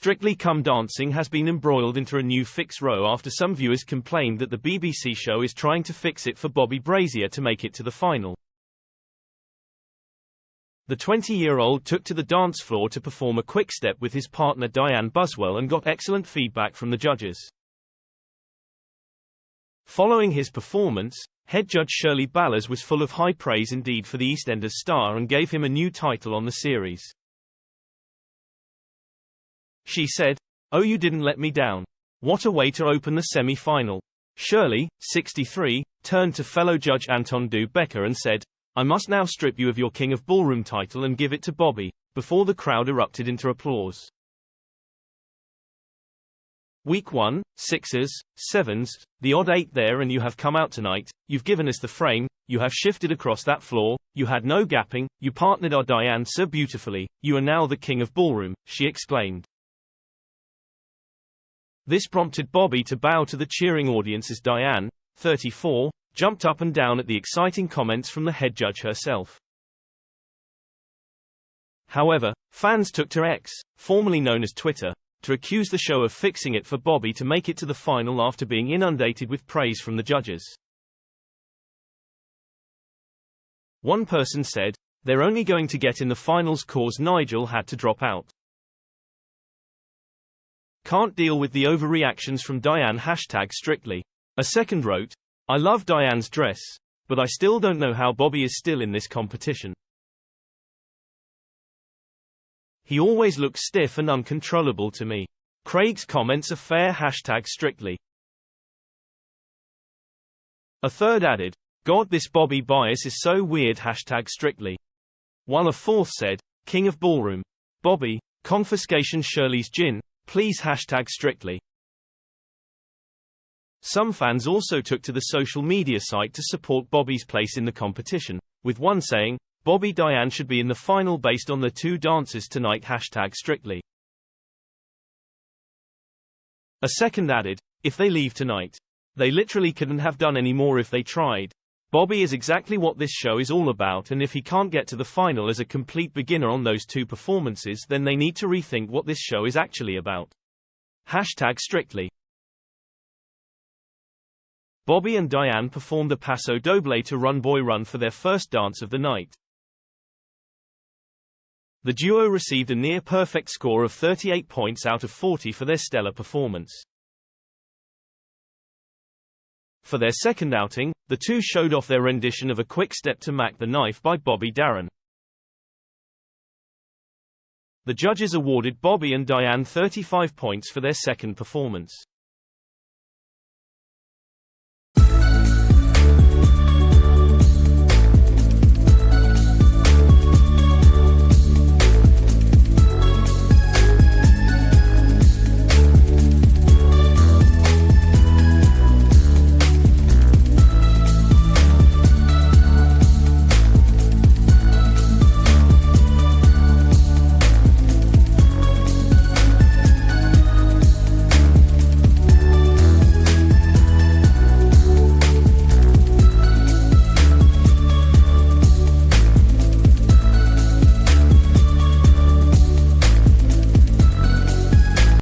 Strictly Come Dancing has been embroiled into a new fix row after some viewers complained that the BBC show is trying to fix it for Bobby Brazier to make it to the final. The 20-year-old took to the dance floor to perform a quickstep with his partner Dianne Buswell and got excellent feedback from the judges. Following his performance, head judge Shirley Ballas was full of high praise indeed for the EastEnders star and gave him a new title on the series. She said, "Oh, you didn't let me down. What a way to open the semi-final." Shirley, 63, turned to fellow judge Anton Du Becker and said, "I must now strip you of your King of Ballroom title and give it to Bobby," before the crowd erupted into applause. Week 1, 6s, 7s, the odd 8 there, and you have come out tonight, you've given us the frame, you have shifted across that floor, you had no gapping, you partnered our Dianne so beautifully, you are now the King of Ballroom, she exclaimed. This prompted Bobby to bow to the cheering audience as Dianne, 34, jumped up and down at the exciting comments from the head judge herself. However, fans took to X, formerly known as Twitter, to accuse the show of fixing it for Bobby to make it to the final after being inundated with praise from the judges. One person said, "They're only going to get in the finals 'cause Nigel had to drop out. Can't deal with the overreactions from Dianne #strictly." A second wrote, "I love Dianne's dress, but I still don't know how Bobby is still in this competition. He always looks stiff and uncontrollable to me. Craig's comments are fair #strictly." A third added, "God, this Bobby bias is so weird #strictly." While a fourth said, "King of Ballroom. Bobby, confiscation Shirley's gin, please #strictly." Some fans also took to the social media site to support Bobby's place in the competition, with one saying, "Bobby Dianne should be in the final based on the two dancers tonight #strictly." A second added, "If they leave tonight, they literally couldn't have done any more if they tried. Bobby is exactly what this show is all about, and if he can't get to the final as a complete beginner on those two performances, then they need to rethink what this show is actually about." #strictly. Bobby and Dianne performed the Paso Doble to Run Boy Run for their first dance of the night. The duo received a near-perfect score of 38 points out of 40 for their stellar performance. For their second outing, the two showed off their rendition of a Quickstep to Mac the Knife by Bobby Darin. The judges awarded Bobby and Dianne 35 points for their second performance.